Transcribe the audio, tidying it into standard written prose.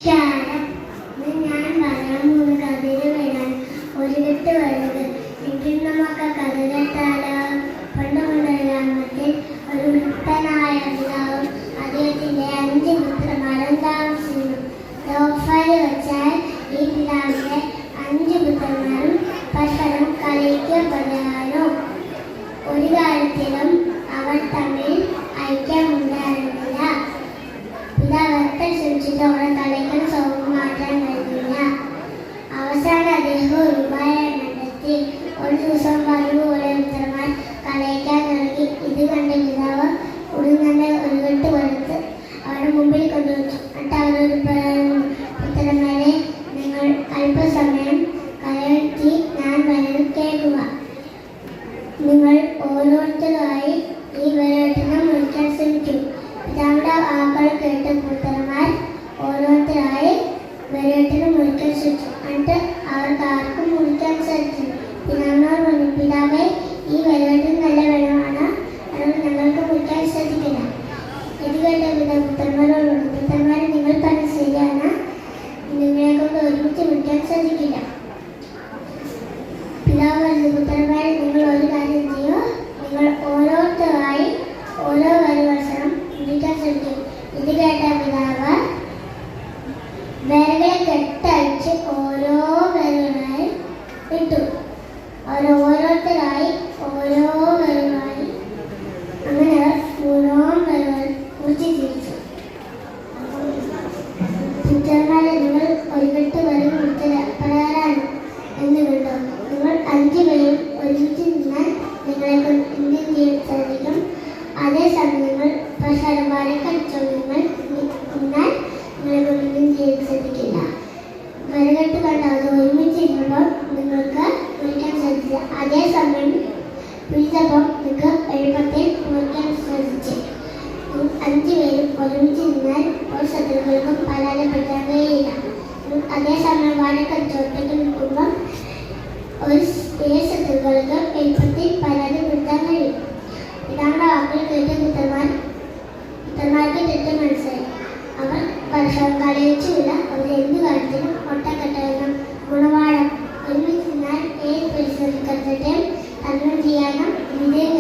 ഞാൻ പറയാൻ പോകുന്ന കഥയിൽ വരാൻ ഒരു കെട്ട് വരുന്നത് എങ്കിൽ നമുക്ക് കഥ കേട്ടാലോ. പണ്ട് പണ്ട് ഗ്രാമത്തിൽ ഒരു വൃദ്ധനായ പിതാവും അദ്ദേഹത്തിന്റെ 5 പുത്രന്മാരും താമസിക്കുന്നു. ലോഫയിൽ വെച്ചാൽ ഈ പിതാവിന്റെ 5 പുത്രന്മാരും പരസ്പരം കളിക്കപ്പെടാനോ ഒരു കാര്യത്തിലും അവർ തമ്മിൽ ഐക്യമുണ്ടായിരുന്നില്ല. പിതാവ് എത്ര ശ്രമിച്ചിട്ട് അവരെ കളിക്കാൻ സൗകര്യം മാറ്റാൻ കഴിഞ്ഞില്ല. അവസാനം അദ്ദേഹം ഒരു ഉപായം കണ്ടെത്തി. ഒരു ദിവസം പതിവുപോലെ പുത്രന്മാർ കളിക്കാൻ ഇറങ്ങി. ഇത് കണ്ട പിതാവ് ഉടനെ ഒരു കെട്ട് കൊടുത്ത് അവരുടെ മുമ്പിൽ കൊണ്ടുവച്ചു. എന്നിട്ട് അവരോട് പുത്രന്മാരെ, നിങ്ങൾ അല്പസമയം കലർത്തി ഞാൻ പറയുന്നത് കേൾക്കുക. നിങ്ങൾ ഓരോരുത്തരായി ഈ വിരട്ടിനെ മുറിക്കാൻ ശ്രമിച്ചു. പിതാവിന്റെ വാക്കുകൾ കേട്ട പുത്രന്മാർ ഓരോരുത്തരായി വിരട്ടിനെ മുറിക്കാൻ ശ്രമിച്ചു. എന്നിട്ട് അവർക്ക് ആർക്കും മുറിക്കാൻ സാധിച്ചു. പിതാവിനോട് പറഞ്ഞു, പിതാവേ, ഈ വിരട്ടിന് നല്ല വെള്ളമാണ്, അതുകൊണ്ട് ഞങ്ങൾക്ക് മുറിക്കാൻ സാധിക്കില്ല. ഇത് കേട്ട പുത്രന്മാരോട് പറഞ്ഞു, പുത്രന്മാരെ, നിങ്ങൾ പറഞ്ഞ ശരിയാണ്, നിങ്ങളെ കൊണ്ട് ഒരുമിച്ച് മുറിക്കാൻ സാധിക്കില്ല. പിതാവ് പറഞ്ഞു, പുത്രന്മാരെ, നിങ്ങൾ ഒരു കാര്യം ചെയ്യോ, നിങ്ങൾ ഓരോരുത്തരായി ഓരോ വരവർഷം മുറിക്കാൻ ശ്രമിക്കും. ഇത് കേട്ട പിതാവ് വിരകളെ കെട്ടഴിച്ച് ഓരോ വിരകളായി ഇട്ടു. ഓരോരുത്തരായി ഓരോ വിരകളായി അങ്ങനെ മുഴുവൻ വിരകൾ മുറിച്ച് തിരിച്ചു. പുത്രന്മാരെ, നിങ്ങൾ ഒരു കെട്ട് വിരൽ മുറിച്ചവരാണ് എന്ന് കണ്ടോ. നിങ്ങൾ 5 പേരും ഒരുമിച്ച് നിന്നാൽ നിങ്ങളെ കൊണ്ട് എന്തും ചെയ്യാൻ സാധിക്കും. അതേസമയം നിങ്ങൾ പരസ്പരം കടിച്ചോങ്ങൾ നിന്നാൽ നിങ്ങളെ കൊണ്ട് എന്തും ചെയ്യാൻ സാധിക്കില്ല. വിരകെട്ട് കണ്ടാൽ ഒരുമിച്ചിരുമ്പോൾ നിങ്ങൾക്ക് മുറിക്കാൻ സാധിക്കില്ല. അതേസമയം പിടിച്ചപ്പം നിങ്ങൾക്ക് എളുപ്പത്തിൽ മുറിക്കാൻ സാധിച്ചു. 5 പേരും ഒരുമിച്ച് നിന്നാൽ ഒരു ശത്രുക്കൾക്കും പരാജയപ്പെടുത്താൻ കഴിയില്ല. അതേസമയം വാഴക്കടിച്ചോട്ടേക്ക് നിൽക്കുമ്പോൾ ഒരു ശത്രുക്കൾക്ക് എളുപ്പത്തിൽ പരാജയപ്പെടുത്താൻ കഴിയും. പിതാവിന്റെ വാക്കുകൾ കേട്ട പുത്രന്മാർക്ക് തെറ്റ് മനസ്സിലായി. അവർ പരസ്പരം കളിയിച്ചില്ല. അവർ എന്ത് കാര്യത്തിനും ഒട്ടക്കെട്ടായിരുന്നു ഗുണപാഠം. ഒരുമിച്ച് നിന്നാൽ ഏത് പരിസരത്തെയും തരണം ചെയ്യാനും വിജയം